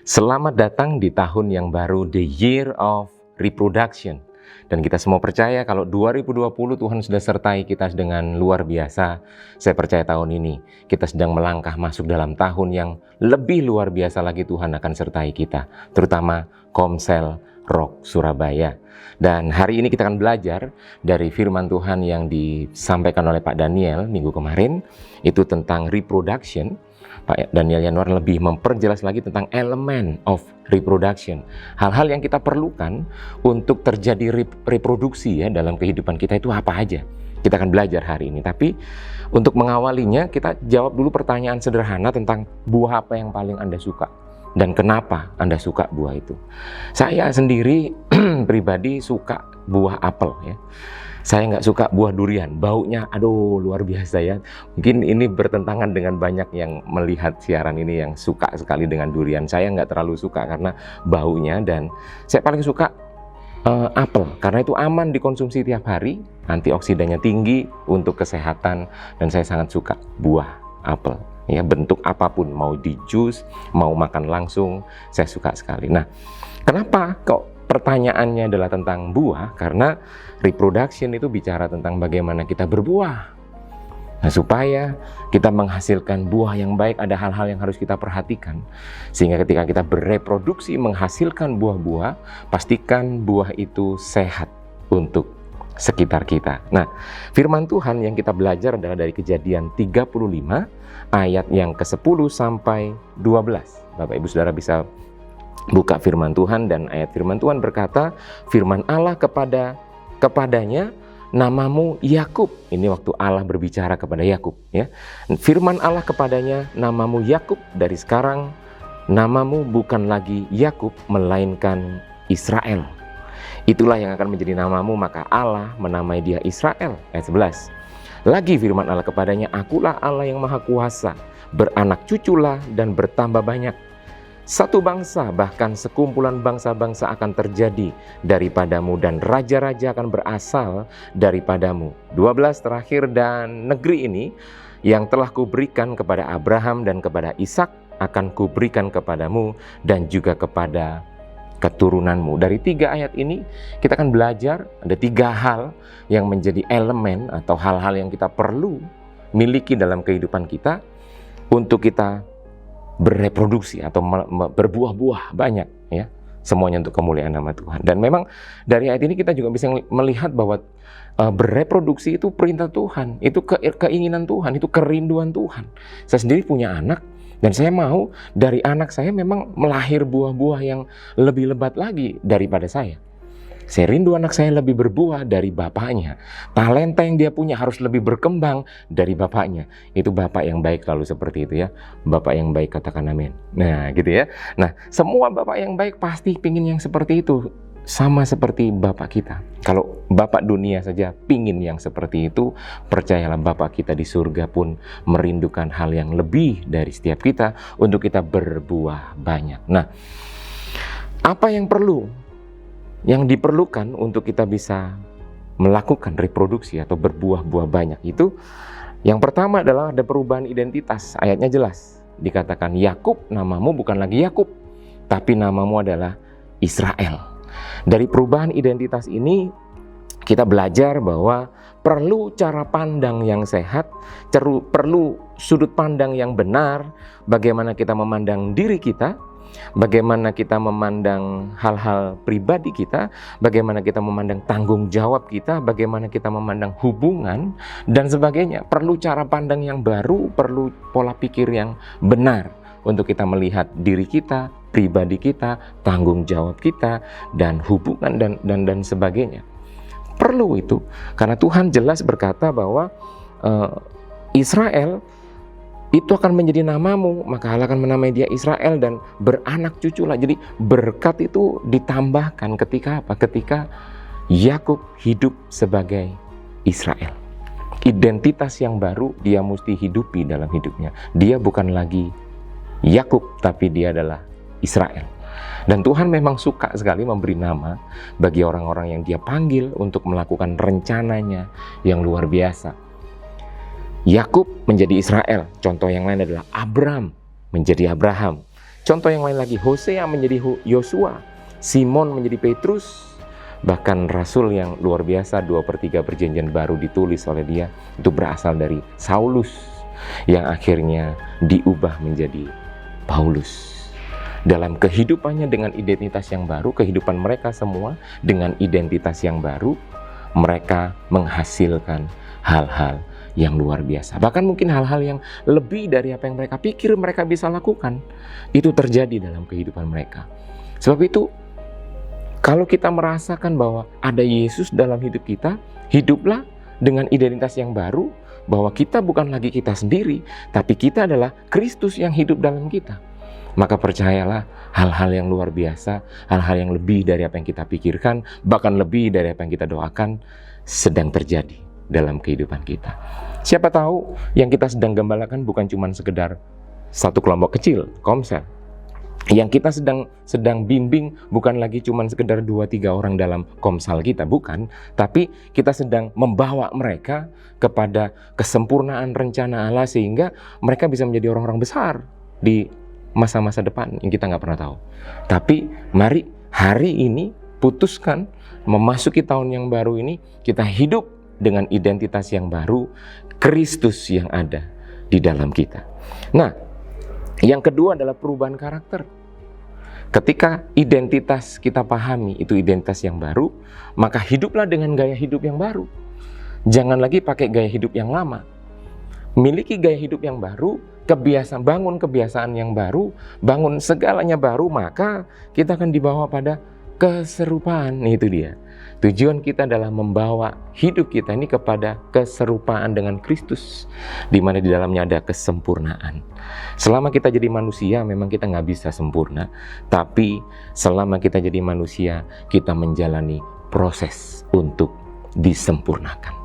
Selamat datang di tahun yang baru, the year of reproduction. Dan kita semua percaya kalau 2020 Tuhan sudah sertai kita dengan luar biasa. Saya percaya tahun ini kita sedang melangkah masuk dalam tahun yang lebih luar biasa lagi. Tuhan akan sertai kita, terutama Komsel Rock Surabaya. Dan hari ini kita akan belajar dari firman Tuhan yang disampaikan oleh Pak Daniel minggu kemarin. Itu tentang reproduction. Pak Daniel Yanuar lebih memperjelas lagi tentang elemen of reproduction. Hal-hal yang kita perlukan untuk terjadi reproduksi ya dalam kehidupan kita itu apa aja. Kita akan belajar hari ini. Tapi untuk mengawalinya kita jawab dulu pertanyaan sederhana tentang buah apa yang paling Anda suka dan kenapa Anda suka buah itu. Saya sendiri pribadi suka buah apel ya. Saya nggak suka buah durian, baunya aduh luar biasa ya. Mungkin ini bertentangan dengan banyak yang melihat siaran ini yang suka sekali dengan durian. Saya nggak terlalu suka karena baunya, dan saya paling suka apel karena itu aman dikonsumsi tiap hari, antioksidannya tinggi untuk kesehatan, dan saya sangat suka buah apel. Ya, bentuk apapun, mau di jus, mau makan langsung, saya suka sekali. Nah, kenapa kok pertanyaannya adalah tentang buah? Karena reproduction itu bicara tentang bagaimana kita berbuah. Nah, supaya kita menghasilkan buah yang baik, ada hal-hal yang harus kita perhatikan. Sehingga ketika kita bereproduksi, menghasilkan buah-buah, pastikan buah itu sehat untuk sekitar kita. Nah, firman Tuhan yang kita belajar adalah dari Kejadian 35 ayat yang ke-10 sampai 12. Bapak Ibu Saudara bisa buka firman Tuhan, dan ayat firman Tuhan berkata, firman Allah kepadanya, namamu Yakub. Ini waktu Allah berbicara kepada Yakub ya. Firman Allah kepadanya, namamu Yakub, dari sekarang namamu bukan lagi Yakub melainkan Israel. Itulah yang akan menjadi namamu. Maka Allah menamai dia Israel. Ayat 11. Lagi firman Allah kepadanya, akulah Allah yang maha kuasa, beranak cuculah dan bertambah banyak. Satu bangsa, bahkan sekumpulan bangsa-bangsa akan terjadi daripadamu, dan raja-raja akan berasal daripadamu. 12 terakhir, dan negeri ini yang telah kuberikan kepada Abraham dan kepada Ishak akan kuberikan kepadamu dan juga kepada keturunanmu. Dari 3 ayat ini kita akan belajar ada 3 hal yang menjadi elemen atau hal-hal yang kita perlu miliki dalam kehidupan kita untuk kita bereproduksi atau berbuah-buah banyak ya, semuanya untuk kemuliaan nama Tuhan. Dan memang dari ayat ini kita juga bisa melihat bahwa bereproduksi itu perintah Tuhan, itu keinginan Tuhan, itu kerinduan Tuhan. Saya sendiri punya anak, dan saya mau dari anak saya memang melahir buah-buah yang lebih lebat lagi daripada saya. Saya rindu anak saya lebih berbuah dari bapaknya. Talenta yang dia punya harus lebih berkembang dari bapaknya. Itu bapak yang baik lalu seperti itu ya. Bapak yang baik, katakan amin. Nah gitu ya. Nah, semua bapak yang baik pasti pingin yang seperti itu. Sama seperti bapak kita. Kalau bapak dunia saja pingin yang seperti itu, percayalah bapak kita di surga pun merindukan hal yang lebih dari setiap kita untuk kita berbuah banyak. Nah, apa yang perlu? Yang diperlukan untuk kita bisa melakukan reproduksi atau berbuah-buah banyak itu, yang pertama adalah ada perubahan identitas. Ayatnya jelas, dikatakan Yakub, namamu bukan lagi Yakub, tapi namamu adalah Israel. Dari perubahan identitas ini kita belajar bahwa perlu cara pandang yang sehat, perlu sudut pandang yang benar, bagaimana kita memandang diri kita, bagaimana kita memandang hal-hal pribadi kita, bagaimana kita memandang tanggung jawab kita, bagaimana kita memandang hubungan, dan sebagainya. Perlu cara pandang yang baru, perlu pola pikir yang benar untuk kita melihat diri kita, pribadi kita, tanggung jawab kita, dan hubungan dan sebagainya. Perlu itu, karena Tuhan jelas berkata bahwa Israel itu akan menjadi namamu, maka Allah akan menamai dia Israel dan beranak cuculah. Jadi berkat itu ditambahkan ketika apa? Ketika Yakub hidup sebagai Israel. Identitas yang baru dia mesti hidupi dalam hidupnya. Dia bukan lagi Yakub, tapi dia adalah Israel. Dan Tuhan memang suka sekali memberi nama bagi orang-orang yang dia panggil untuk melakukan rencananya yang luar biasa. Yakub menjadi Israel. Contoh yang lain adalah Abram menjadi Abraham. Contoh yang lain lagi, Hosea menjadi Yosua, Simon menjadi Petrus, bahkan Rasul yang luar biasa 2/3 perjanjian baru ditulis oleh dia, itu berasal dari Saulus yang akhirnya diubah menjadi Paulus. Dalam kehidupannya dengan identitas yang baru, kehidupan mereka semua dengan identitas yang baru, mereka menghasilkan hal-hal yang luar biasa. Bahkan mungkin hal-hal yang lebih dari apa yang mereka pikir mereka bisa lakukan, itu terjadi dalam kehidupan mereka. Sebab itu, kalau kita merasakan bahwa ada Yesus dalam hidup kita, hiduplah dengan identitas yang baru, bahwa kita bukan lagi kita sendiri, tapi kita adalah Kristus yang hidup dalam kita. Maka percayalah, hal-hal yang luar biasa, hal-hal yang lebih dari apa yang kita pikirkan, bahkan lebih dari apa yang kita doakan, sedang terjadi dalam kehidupan kita. Siapa tahu yang kita sedang gembalakan bukan cuma sekedar satu kelompok kecil, komsel. Yang kita sedang bimbing bukan lagi cuma sekedar 2-3 orang dalam komsel kita, bukan. Tapi kita sedang membawa mereka kepada kesempurnaan rencana Allah sehingga mereka bisa menjadi orang-orang besar di masa-masa depan yang kita nggak pernah tahu. Tapi mari hari ini putuskan memasuki tahun yang baru ini, kita hidup dengan identitas yang baru, Kristus yang ada di dalam kita. Nah, yang kedua adalah perubahan karakter. Ketika identitas kita pahami itu identitas yang baru, maka hiduplah dengan gaya hidup yang baru. Jangan lagi pakai gaya hidup yang lama. Miliki gaya hidup yang baru, bangun kebiasaan yang baru, bangun segalanya baru, maka kita akan dibawa pada keserupaan. Itu dia. Tujuan kita adalah membawa hidup kita ini kepada keserupaan dengan Kristus, di mana di dalamnya ada kesempurnaan. Selama kita jadi manusia, memang kita nggak bisa sempurna, tapi selama kita jadi manusia, kita menjalani proses untuk disempurnakan.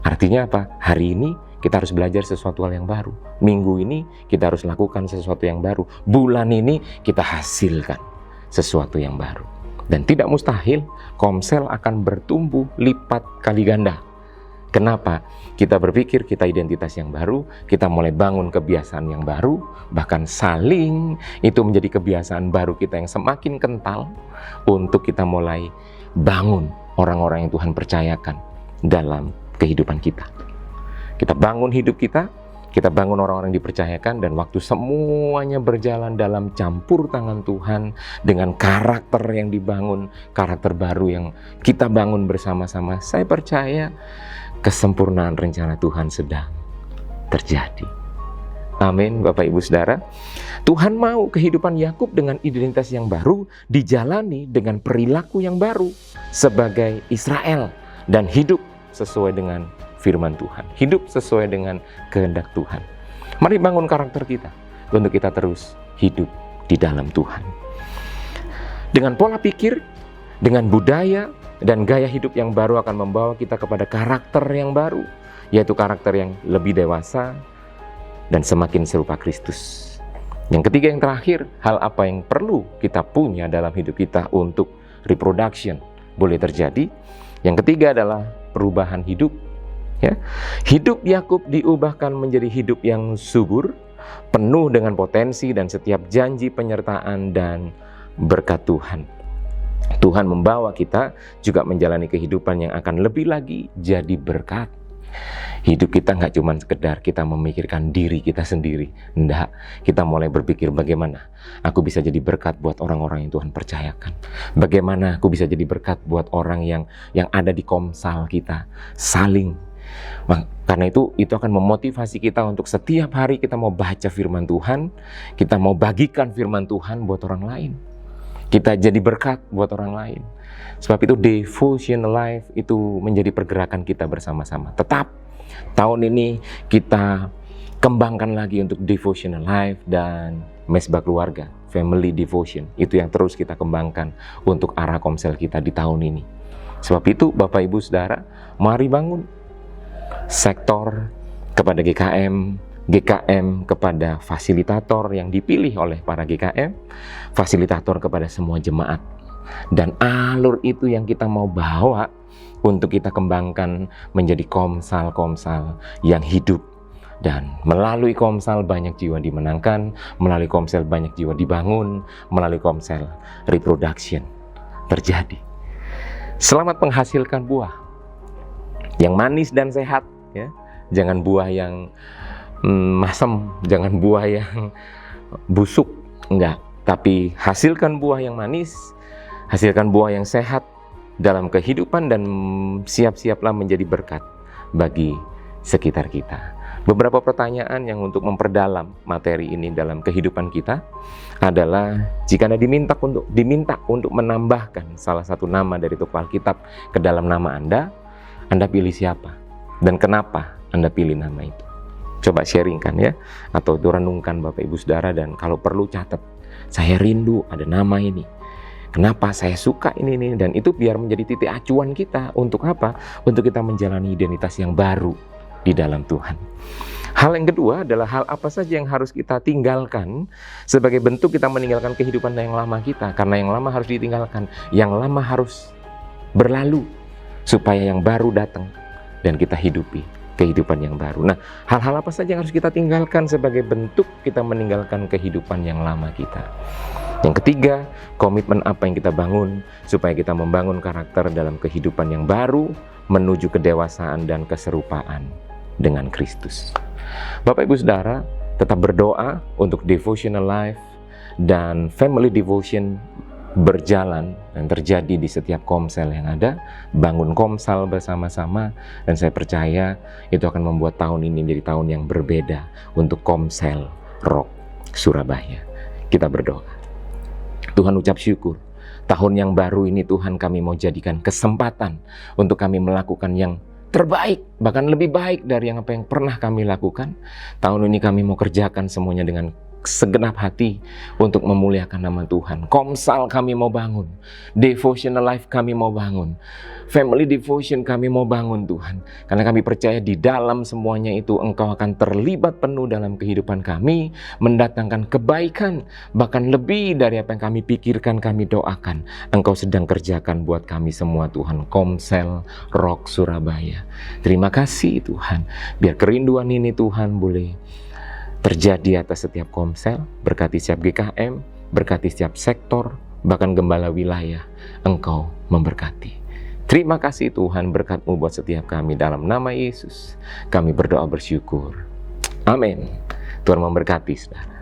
Artinya apa? Hari ini kita harus belajar sesuatu hal yang baru. Minggu ini kita harus lakukan sesuatu yang baru. Bulan ini kita hasilkan sesuatu yang baru. Dan tidak mustahil komsel akan bertumbuh lipat kali ganda. Kenapa? Kita berpikir kita identitas yang baru, kita mulai bangun kebiasaan yang baru, bahkan saling itu menjadi kebiasaan baru kita yang semakin kental untuk kita mulai bangun orang-orang yang Tuhan percayakan dalam kehidupan kita. Kita bangun hidup kita bangun orang-orang yang dipercayakan, dan waktu semuanya berjalan dalam campur tangan Tuhan dengan karakter yang dibangun, karakter baru yang kita bangun bersama-sama, saya percaya kesempurnaan rencana Tuhan sedang terjadi. Amin, Bapak Ibu Saudara. Tuhan mau kehidupan Yakub dengan identitas yang baru dijalani dengan perilaku yang baru sebagai Israel dan hidup sesuai dengan firman Tuhan, hidup sesuai dengan kehendak Tuhan. Mari bangun karakter kita untuk kita terus hidup di dalam Tuhan. Dengan pola pikir, dengan budaya dan gaya hidup yang baru akan membawa kita kepada karakter yang baru, yaitu karakter yang lebih dewasa dan semakin serupa Kristus. Yang ketiga, yang terakhir, hal apa yang perlu kita punya dalam hidup kita untuk reproduction boleh terjadi. Yang ketiga adalah perubahan hidup. Ya. Hidup Yakub diubahkan menjadi hidup yang subur, penuh dengan potensi dan setiap janji penyertaan dan berkat Tuhan. Tuhan membawa kita juga menjalani kehidupan yang akan lebih lagi jadi berkat. Hidup kita nggak cuma sekedar kita memikirkan diri kita sendiri. Enggak, kita mulai berpikir bagaimana aku bisa jadi berkat buat orang-orang yang Tuhan percayakan. Bagaimana aku bisa jadi berkat buat orang yang ada di komsal kita. Saling. Karena itu akan memotivasi kita untuk setiap hari kita mau baca firman Tuhan, kita mau bagikan firman Tuhan buat orang lain. Kita jadi berkat buat orang lain. Sebab itu devotional life itu menjadi pergerakan kita bersama-sama. Tetap tahun ini kita kembangkan lagi untuk devotional life dan mesbah keluarga, family devotion. Itu yang terus kita kembangkan untuk arah komsel kita di tahun ini. Sebab itu Bapak Ibu Saudara, mari bangun sektor kepada GKM, GKM kepada fasilitator yang dipilih oleh para GKM, fasilitator kepada semua jemaat. Dan alur itu yang kita mau bawa untuk kita kembangkan menjadi komsal-komsal yang hidup Dan melalui Komsel banyak jiwa dimenangkan, melalui Komsel banyak jiwa dibangun, melalui Komsel reproduction terjadi. Selamat menghasilkan buah yang manis dan sehat, ya. Jangan buah yang masam, jangan buah yang busuk, enggak. Tapi hasilkan buah yang manis, hasilkan buah yang sehat dalam kehidupan, dan siap-siaplah menjadi berkat bagi sekitar kita. Beberapa pertanyaan yang untuk memperdalam materi ini dalam kehidupan kita adalah, jika Anda diminta untuk menambahkan salah satu nama dari tokoh Alkitab ke dalam nama Anda pilih siapa? Dan kenapa Anda pilih nama itu? Coba sharingkan ya, atau renungkan Bapak Ibu Saudara, dan kalau perlu catat, saya rindu ada nama ini. Kenapa saya suka ini, dan itu biar menjadi titik acuan kita untuk apa? Untuk kita menjalani identitas yang baru di dalam Tuhan. Hal yang kedua adalah hal apa saja yang harus kita tinggalkan sebagai bentuk kita meninggalkan kehidupan yang lama kita. Karena yang lama harus ditinggalkan, yang lama harus berlalu supaya yang baru datang dan kita hidupi kehidupan yang baru. Nah, hal-hal apa saja yang harus kita tinggalkan sebagai bentuk kita meninggalkan kehidupan yang lama kita. Yang ketiga, komitmen apa yang kita bangun supaya kita membangun karakter dalam kehidupan yang baru menuju kedewasaan dan keserupaan dengan Kristus. Bapak Ibu Saudara, tetap berdoa untuk devotional life dan family devotion berjalan dan terjadi di setiap Komsel yang ada. Bangun Komsel bersama-sama, dan saya percaya itu akan membuat tahun ini menjadi tahun yang berbeda untuk Komsel Rock Surabaya. Kita berdoa. Tuhan, ucap syukur, tahun yang baru ini Tuhan, kami mau jadikan kesempatan untuk kami melakukan yang terbaik, bahkan lebih baik dari yang apa yang pernah kami lakukan. Tahun ini kami mau kerjakan semuanya dengan segenap hati untuk memuliakan nama Tuhan. Komsel kami mau bangun, devotional life kami mau bangun, family devotion kami mau bangun Tuhan. Karena kami percaya di dalam semuanya itu Engkau akan terlibat penuh dalam kehidupan kami, mendatangkan kebaikan, bahkan lebih dari apa yang kami pikirkan, kami doakan. Engkau sedang kerjakan buat kami semua Tuhan. Komsel Rock Surabaya, terima kasih Tuhan. Biar kerinduan ini Tuhan boleh terjadi atas setiap Komsel, berkati setiap GKM, berkati setiap sektor, bahkan gembala wilayah. Engkau memberkati. Terima kasih Tuhan, berkat-Mu buat setiap kami. Dalam nama Yesus kami berdoa bersyukur. Amin. Tuhan memberkati saudara.